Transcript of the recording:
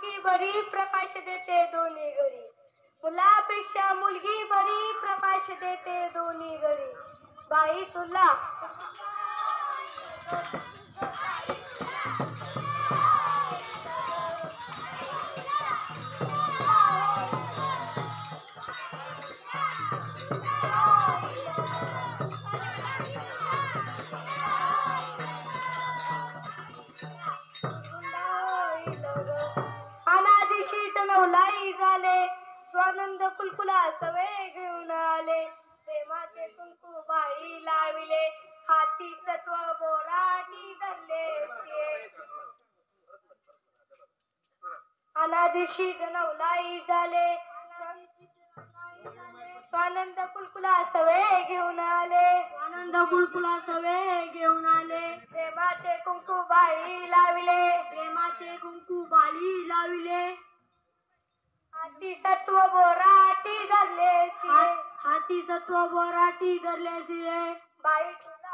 मुलगी बरी प्रकाश देते दोन्ही घडी. मुलापेक्षा मुलगी बरी प्रकाश देते दोन्ही घडी. बाई तुला अनादिशी तनवलाई झाले, स्वानंद कुलकुला सवे घेऊन आले. प्रेमाचे कुंकू बाळी लाविले, हाती सत्व बोराटी धरले. अनादिशी तनवलाई झाले, स्वानंद कुलकुला सवे घेऊन आले. स्वानंद कुलकुला सवे घेऊन आले. प्रेमाचे कुंकू बाळी लाविले, प्रेमाचे कुंकू बाळी लाविले. हाती सत्व बोराटी धरले सिए, हाती सत्व बोराटी धरले सिए. बाई तुला